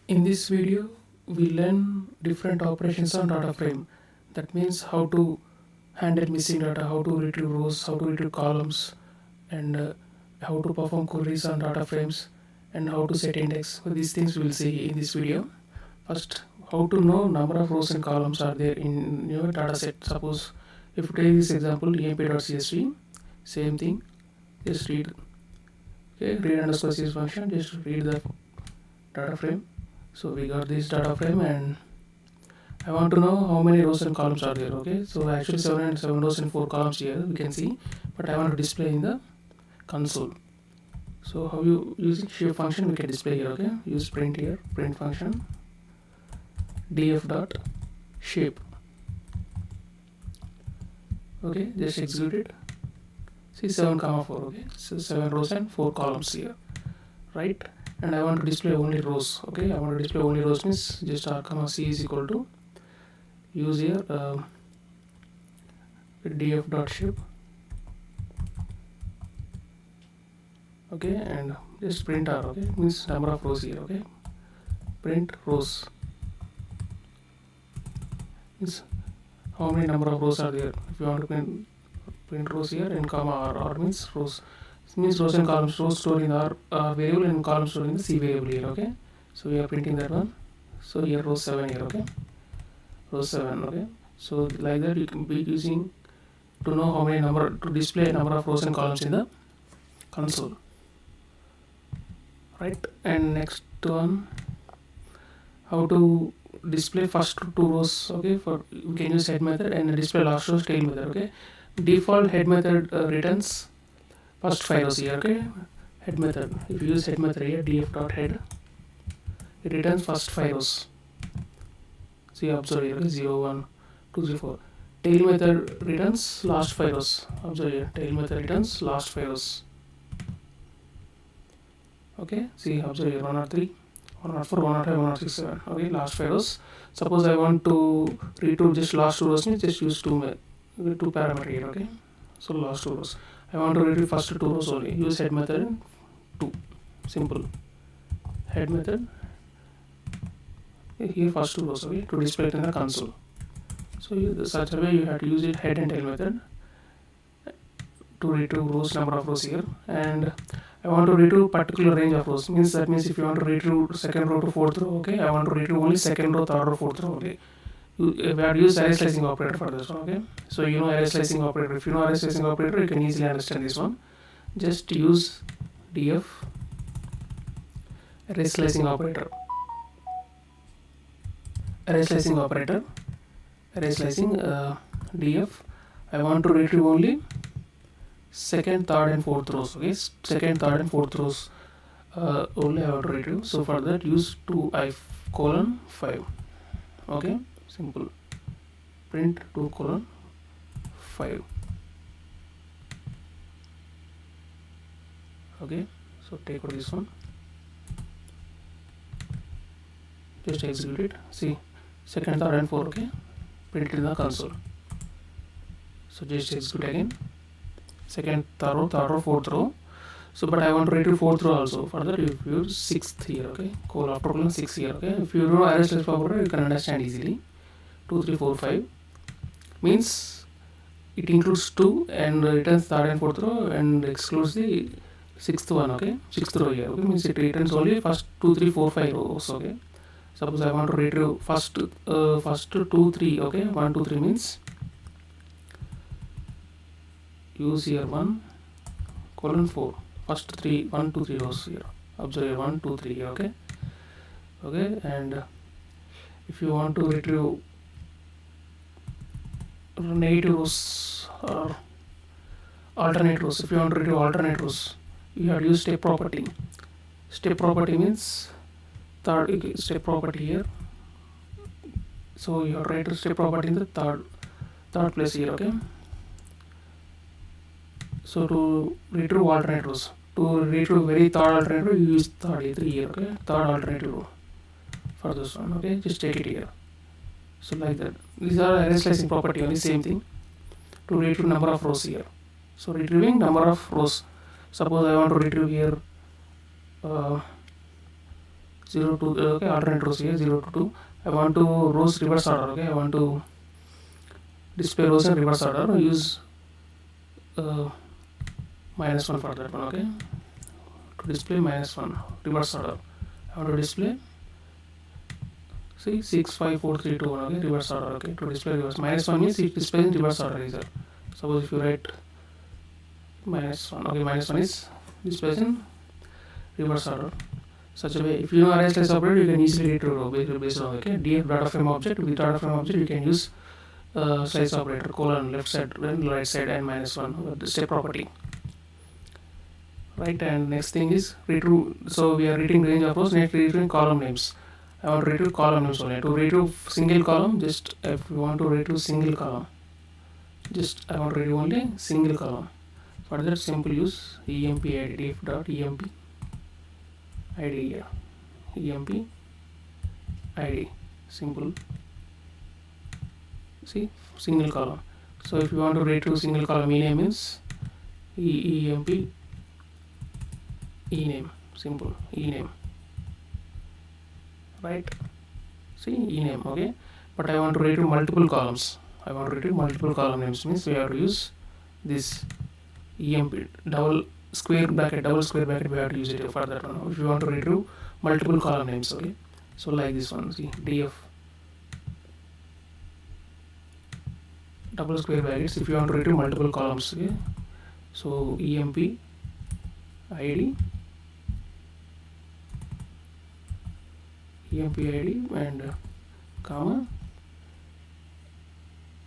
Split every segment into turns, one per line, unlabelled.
In this video, we learn different operations on data frame. That means how to handle missing data, how to retrieve rows, how to retrieve columns, and how to perform queries on data frames, and how to set index. So these things we'll see in this video. First, how to know number of rows and columns are there in your data set. Suppose if you take this example, emp.csv, same thing, just read. Okay, read underscore cs function, just read the data frame. So we got this data frame and I want to know how many rows and columns are there. Okay, so actually 7 rows and 4 columns here we can see, but I want to display in the console. So how you using shape function we can display here. Okay, use print here, print function df dot shape. Okay, just execute it. See 7 comma 4. Okay, so 7 rows and 4 columns here, right? And I want to display only rows. Okay, I want to display only rows means just r comma c is equal to use here df dot shape. Okay, and just print r. Okay, means number of rows here. Okay, print rows means how many number of rows are there. If you want to print rows here, and comma r means rows. This means rows and columns. Rows stored in r variable and columns stored in the c variable here. Okay, so we are printing that one. So here row 7 here. Okay, row 7. Okay, so like that you can be using to know how many number to display number of rows and columns in the console, right? And next one, how to display first 2 rows. Okay, for we can use head method and display last rows tail method. Okay, default head method returns first 5 rows here. Okay, head method, if you use head method here, df dot head, it returns first 5 rows. See, observe here. Okay, 0 1 2 3 4. Tail method returns last 5 rows. Observe here, tail method returns last 5 rows. Okay, see, observe here, 103 104 105 106 7. Okay, last 5 rows. Suppose I want to retrieve just last 2 rows means just use 2 parameter here. Okay, so last 2 rows I want to retrieve first 2 rows only. Use head method in 2. Simple. Head method here first 2 rows. Okay, to display it in the console. So such a way you have to use it head and tail method to retrieve rows, number of rows here. And I want to retrieve particular range of rows. Means that means if you want to retrieve second row to fourth row, okay, I want to retrieve only second row, third row, fourth row. Okay, we have to use array slicing operator for this one. Okay, so you know array slicing operator. If you know array slicing operator, you can easily understand this one. Just use df array slicing operator. Array slicing operator. Array slicing df. I want to retrieve only second, third, and fourth rows. Okay, second, third, and fourth rows only I have to retrieve. So for that, use 2i colon 5. Okay, simple. Print 2 colon 5. Okay, so take out this one. Just execute it. See, second, third, and fourth. Okay, print it in the console. So just execute again. Second, third row, fourth row. So but I want to retrieve fourth row also. For that you use 6th here. Okay, after colon 6 here. Okay, if you know array slicing operator, you can understand easily. 2 3 4 5 means it includes 2 and returns third and fourth row and excludes the 6th one. Okay, 6th row here. Okay, means it returns only first 2 3 4 5 rows. Okay, suppose I want to retrieve first 2 3. Okay, 1 2 3 means use here 1 colon 4, first 3 1 2 3 rows here. Observe here 1 2 3 here. Okay, okay, and if you want to retrieve negative rows or alternate rows, if you want to retrieve alternate rows, you have to use step property. Step property means third step property here. So you have to write step property in the third place here. Okay, so to retrieve alternate rows, to retrieve very third alternate row, you use third 3 here. Okay, third alternative row for this one. Okay, just take it here. So like that, these are array slicing property, only same thing. To retrieve number of rows here. So retrieving number of rows. Suppose I want to retrieve here 0 to okay, alternate rows here 0 to 2. I want to rows reverse order. Okay, I want to display rows in reverse order. Use -1 for that one. Okay, to display -1 reverse order. I want to display, see, 6 5 4 3 2 1. Okay, reverse order. Okay, to display reverse -1 means it displays in reverse order. Is there? Suppose if you write -1, okay, -1 is displays in reverse order. Such a way, if you know array slice operator, you can easily retrieve based on okay df data frame object. With data frame object, you can use slice operator colon left side and right side and -1 the step property. Right, and next thing is retrieve. So we are reading range of rows. Next, retrieving column names. I want to retrieve column names only. To retrieve single column, just if you want to retrieve single column, just I want to retrieve only single column. For that, simple use emp id df dot emp id here. Emp id simple. See, single column. So if you want to retrieve single column, ename means emp ename, simple ename, right? See, ename. Okay, but I want to retrieve multiple columns. I want to retrieve multiple column names means we have to use this emp double square bracket we have to use it for that one. If you want to retrieve multiple column names, okay, so like this one, see, df double square brackets if you want to retrieve multiple columns. Okay, so emp id and comma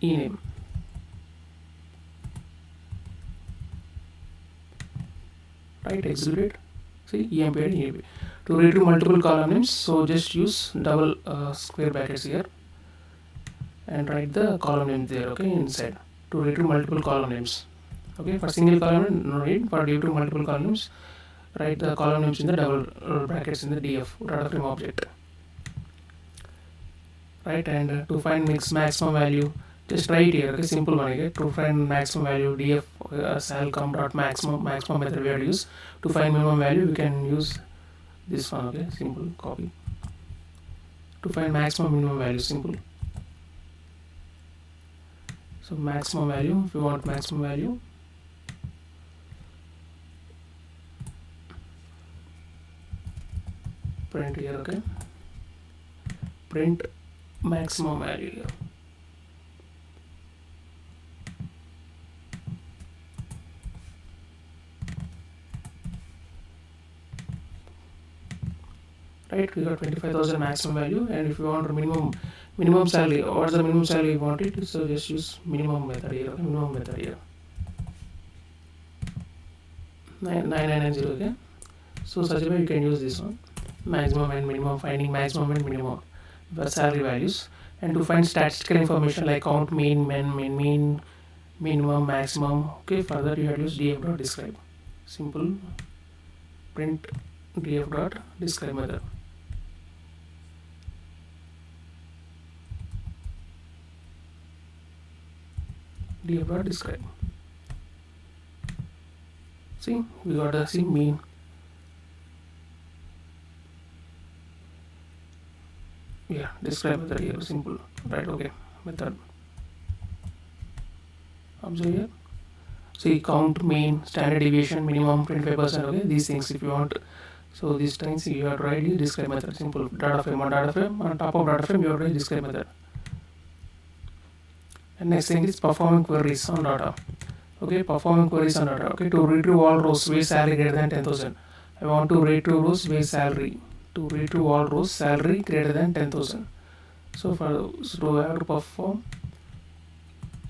ename. Right, execute it. See, emp id ename. To retrieve multiple column names, so just use double square brackets here and write the column name there. Okay, inside to retrieve multiple column names. Okay, for single column no need. For retrieve multiple column names, write the column names in the double brackets in the df data frame object. Right, and to find maximum value, just write here. Okay, simple one. Okay, to find maximum value, df sal com dot maximum method we have to use. To find minimum value, we can use this one. Okay, simple copy. To find maximum minimum value, simple. So maximum value, if you want maximum value, print here. Okay, print maximum value here. Right, we got 25,000 maximum value, and if you want minimum salary, what's the minimum salary you want it, so just use minimum method here. Okay, minimum method here 9990. Okay, so such a way you can use this one, maximum and minimum, finding maximum and minimum salary values. And to find statistical information like count, mean, minimum, maximum. Okay, further you have to use df dot describe, simple print df dot describe method. Df dot describe. See, we got the see mean. Yeah, describe method here, simple. Right, okay, method. Observe here. See, count, mean, standard deviation, minimum 25%. Okay, these things if you want. So these things you have to write the describe method, simple. Data frame on top of data frame you have to write describe method. And next thing is performing queries on data. Okay, performing queries on data. Okay, to retrieve all rows where salary greater than 10,000. I want to retrieve rows where salary. To retrieve all rows salary greater than 10,000. So I have to perform,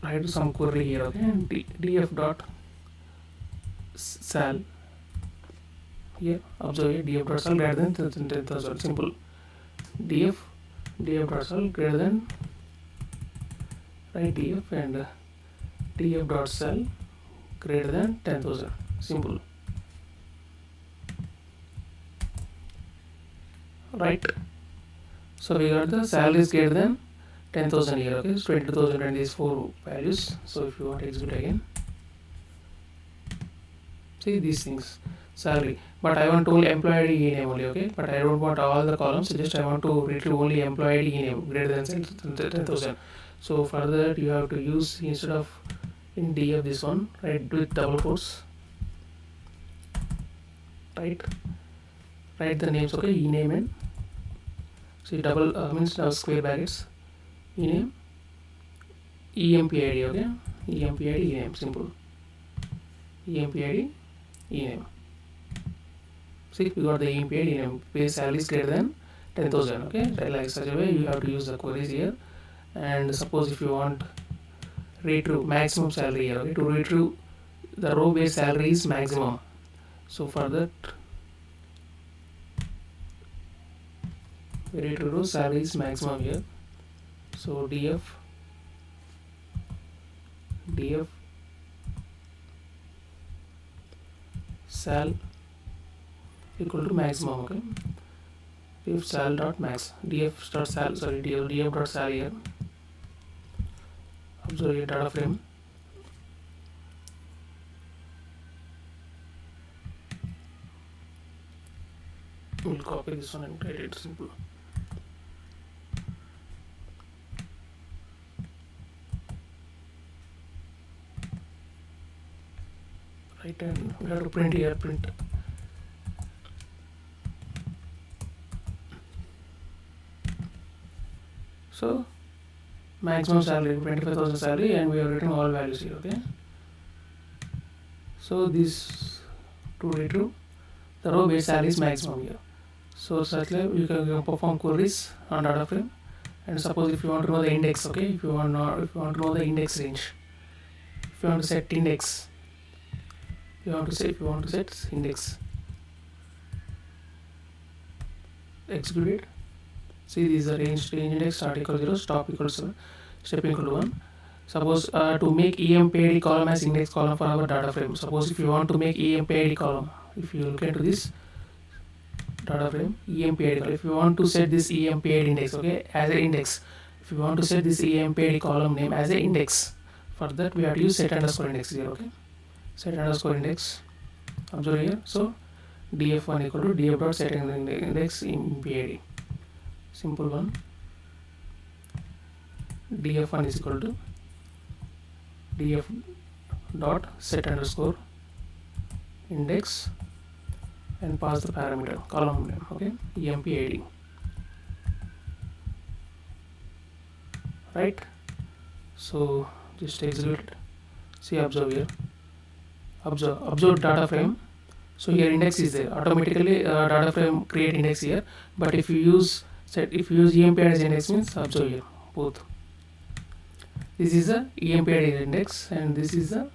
write some query here. Okay, and df dot sal. Here, observe here, df dot sal greater than 10,000. Simple. df dot sal greater than, write df and df dot sal greater than 10,000. Simple. Right. So we got the salary is greater than 10,000 here. Okay, so 20,000 and these four values. So if you want to execute again, see these things. salary, but I want only employee ID name only, okay, but I don't want all the columns, just I want to retrieve only employee ID name greater than 10,000. So for that you have to use, instead of in df this one, write with double quotes, write the names, okay, ename and see double means square brackets, ename, empid, okay, empid ename, simple, empid ename. See, we got the empid ename, pay salary is greater than 10,000, okay, like such a way you have to use the queries here. And suppose if you want retrieve maximum salary here, okay, to retrieve the row where salary is maximum, so for that we retrieve row salary is maximum here, so df sal equal to maximum, okay, if sal dot max, df dot sal, sorry, df dot sal here, observe your data frame, we'll copy this one and write it simple. Right, and we have to print here, print. So maximum salary 25,000 salary, and we are written all values here, okay. So this to retrieve the row where salary is maximum here. So such like you can perform queries on data frame, and suppose if you want to know the index, okay, if you want to know the index range, if you want to set index, if you want to set index, execute it. See, this is the range index, start equals 0, stop equals step equal to 1. Suppose to make empid column as index column for our data frame, suppose if you want to make empid column, if you look into this data frame, empid column, if you want to set this empid index, okay, as an index, if you want to set this empid column name as an index, for that we have to use set underscore index here, okay, set underscore index, observe here. So df1 equal to df dot set index empid, simple one, df1 is equal to df dot set underscore index and pass the parameter column name, okay, empid, right. So just execute it. See, observe here, observe data frame. So here index is there, automatically data frame create index here, but if you use empid as index, means observe here both, this is the empid index and this is the,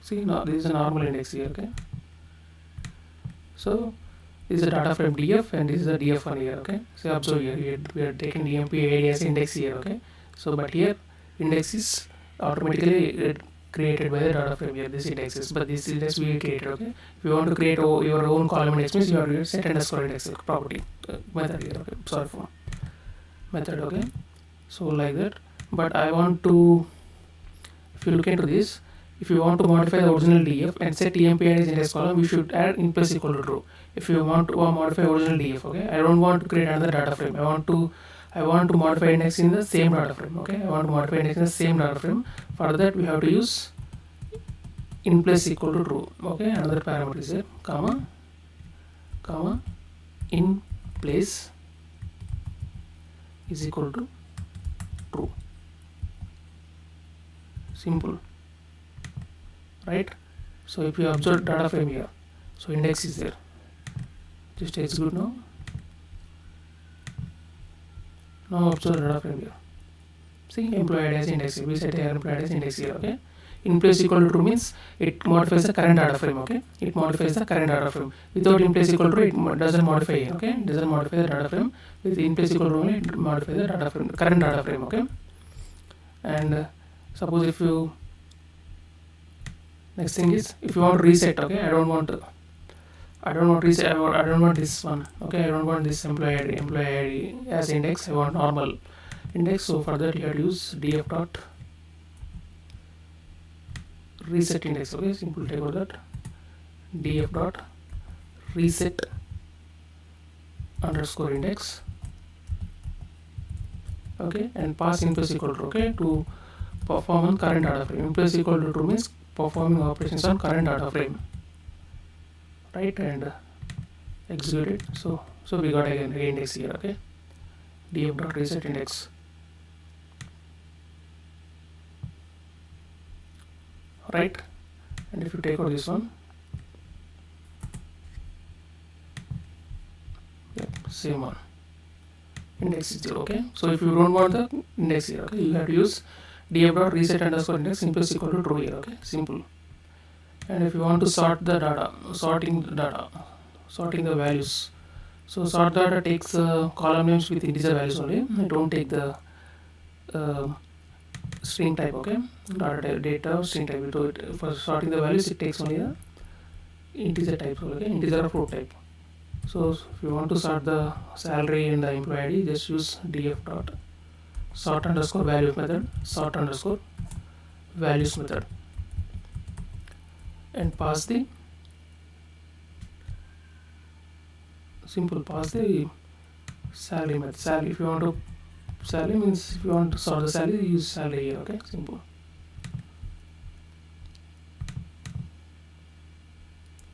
see, no, this is a normal index here, okay. So this is a data frame df and this is a df1 here, okay. So observe here, we are taking empid as index here, okay. So but here index is automatically created by the data frame here, this index is, but this index we created, okay. If you want to create your own column index, means you have to set underscore index property method here, okay, sorry for method, okay. So like that, but I want to, if you look into this, if you want to modify the original df and set empid as index column, we should add in place equal to true. If you want to modify original df, okay, I don't want to create another data frame, I want to modify index in the same data frame, okay, I want to modify index in the same data frame. For that we have to use in place equal to true, okay, another parameter is here, comma in place is equal to true, simple, right. So if you observe data frame here, so index is there, just execute now. Now observe data frame here, see, employed as index here, we set here employed as index here, okay. In place equal to true means it modifies the current data frame, okay, it modifies the current data frame. Without in place equal to true, it doesn't modify here, okay, it doesn't modify the data frame. With in place equal to only it modifies the data frame, current data frame, okay. And suppose if you, next thing is, if you want to reset, okay, I don't want reset, I don't want this one, okay, I don't want this employee ID as index, I want normal index. So for that you have to use df dot reset index. Okay, simple take out that df dot reset underscore index. Okay, and pass in plus equal to, okay, to perform on current data frame. In plus equal to true means performing operations on current data frame, right? And execute it. So we got again index here. Okay, df dot reset index, right? And if you take out this one, yep, same one, index is 0. Okay, so if you don't want the index here, okay, you have to use df dot reset underscore index in plus equal to true here. Okay, simple. And if you want to sort the data, sorting the values. So sort data takes column names with integer values only. I don't take the string type. Okay, data type, data string type. We do it for sorting the values. It takes only the integer type. Okay, integer or float type. So if you want to sort the salary and the employee ID, just use df dot sort underscore value method, sort underscore values method, and pass the salary method. Salary, if you want to salary means if you want to sort the salary, use salary here. Okay, simple.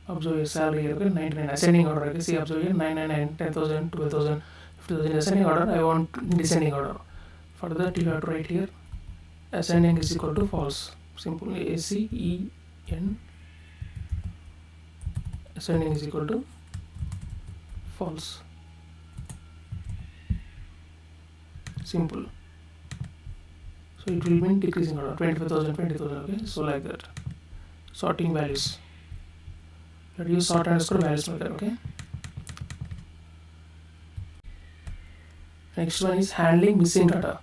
Observe your salary here. Okay, 99 ascending order. Okay, see, observe here 999, 10,000, 12,000, 50,000 ascending order. I want descending order. For that, you have to write here ascending is equal to false. Simple. ACEN, ascending is equal to false. Simple. So it will mean decreasing order, 25,000, 20,000. Okay, so like that. Sorting values. Let use sort underscore values method. Okay. Next one is handling missing data.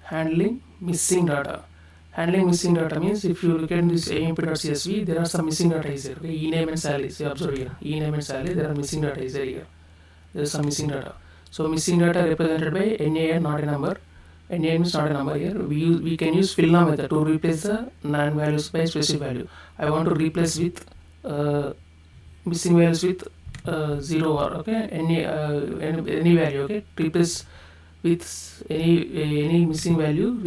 Handling missing data. Handling missing data means if you look at this amp.csv, there are some missing data is there. Okay, e-name and salary. So observe here, e-name and salary, there are missing data is there here. There is some missing data. So missing data represented by NaN, not a number. NaN means not a number here. We can use fill now method to replace the non values by specific value. I want to replace with missing values with 0 or okay any value. Okay, replace with any missing value.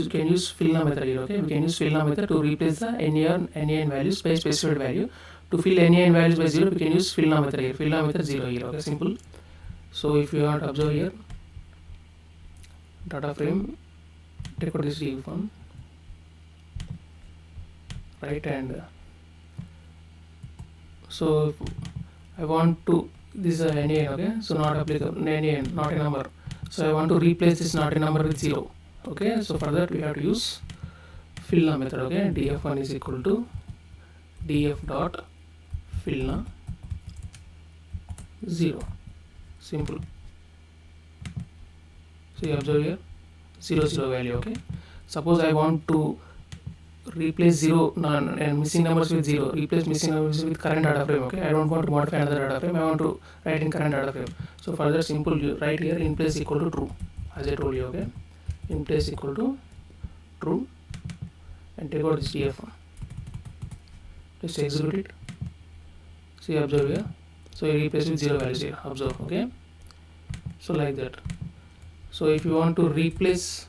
Can use fill now method here. Okay, we can use fill now method to replace the NaN values by specified value. To fill NaN values by 0, we can use fill now method here. Fill now method 0 here. Okay, simple. So if you want to observe here, data frame, take out this div one, right? And so I want to, this is a NaN. Okay, so not applicable, NaN, not a number. So I want to replace this not a number with 0. Okay, so for that we have to use fill now method. Okay, df1 is equal to df dot fill now 0. Simple. So you observe here 0 0 value. Okay, suppose I want to replace 0 and missing numbers with 0, replace missing numbers with current data frame. Okay, I don't want to modify another data frame, I want to write in current data frame. So for that, simple, you write here in place equal to true, as I told you. Okay, in place equal to true, and take out this df1, just execute it. See, observe here, so you replace with 0 values here, observe. Okay, so like that. So if you want to replace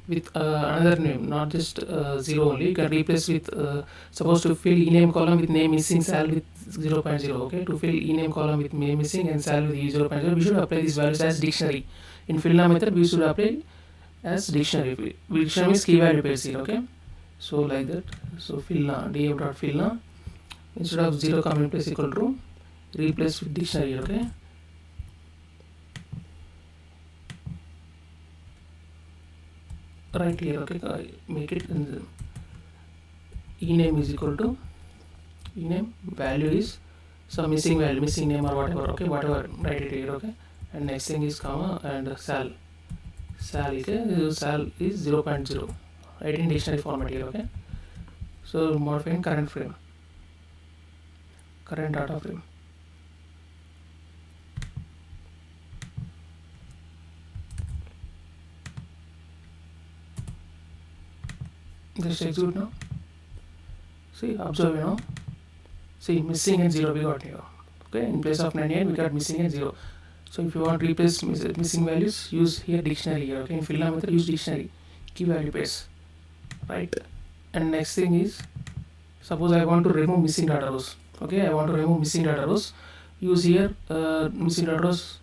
with another name, not just 0 only, you can replace with suppose to fill ename column with name missing, sal with 0.0. Okay, to fill ename column with name missing and sal with 0.0, we should apply these values as dictionary. In fill now method, we should apply as dictionary. Dictionary means key value pairs here. Okay, so like that. So fill now, df dot fill now, instead of 0 comma in place equal to true, replace with dictionary. Okay, right here. Okay, make it in the ename is equal to ename value is some missing value, missing name or whatever. Okay, whatever, write it here. Okay, and next thing is comma and sal. Okay, sal is 0.0, write in dictionary format here. Okay, so modifying current frame, current data frame. Just execute now. See, observe, see, missing and 0 we got here. Okay, in place of 98 we got missing and 0. So if you want to replace missing values, use here dictionary here. Okay, in fill now method use dictionary, key value pairs, right? And next thing is, suppose I want to remove missing data rows. Okay, I want to remove missing data rows. Use here missing data rows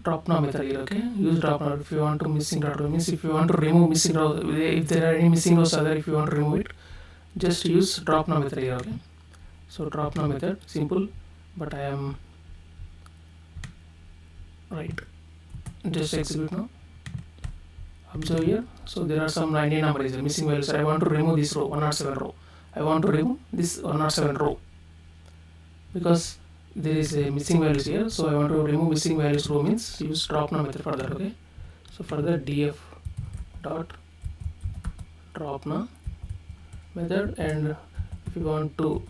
drop now method here. Okay, use drop now if you want to missing data row. Means if you want to remove missing rows, if there are any missing rows are there, if you want to remove it, just use drop now method here. Okay, so drop now method, simple, but I am right. Just execute now. Observe here. So there are some 90 numbers missing values. I want to remove this row 107 row. I want to remove this 107 row because there is a missing values here. So I want to remove missing values row, means use drop now method for that. Okay, so for that df dot drop now method, and if you want to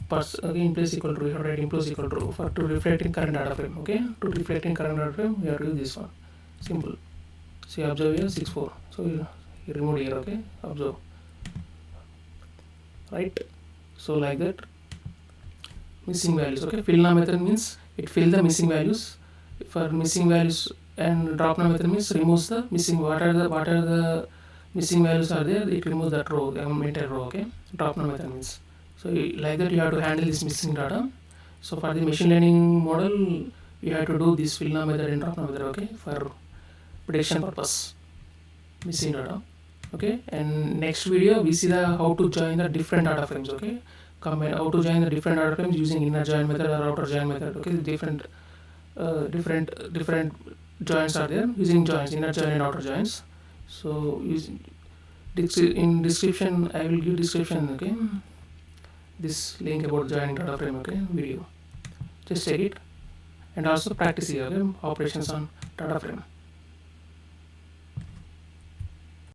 pass again place equal to, you have to write in place equal to for to reflect in current data frame. Okay, to reflect in current data frame we have to use this one, simple. See, observe here 64, so you remove here. Okay, observe, right? So like that, missing values. Okay, fill now method means it fill the missing values for missing values, and drop now method means removes the missing, what are the missing values are there, it removes that row, entire row. Okay, drop now method means, so like that you have to handle this missing data. So for the machine learning model you have to do this fill now method and drop now method. Okay, for prediction purpose missing data. Okay, and next video we see the how to join the different data frames. Okay, combine how to join the different data frames using inner join method or outer join method. Okay, different joins are there using joins, inner join and outer joins. So in description I will give description. Okay, this link about joining data frame. Okay, video, just check it and also practice here. Okay, operations on data frame.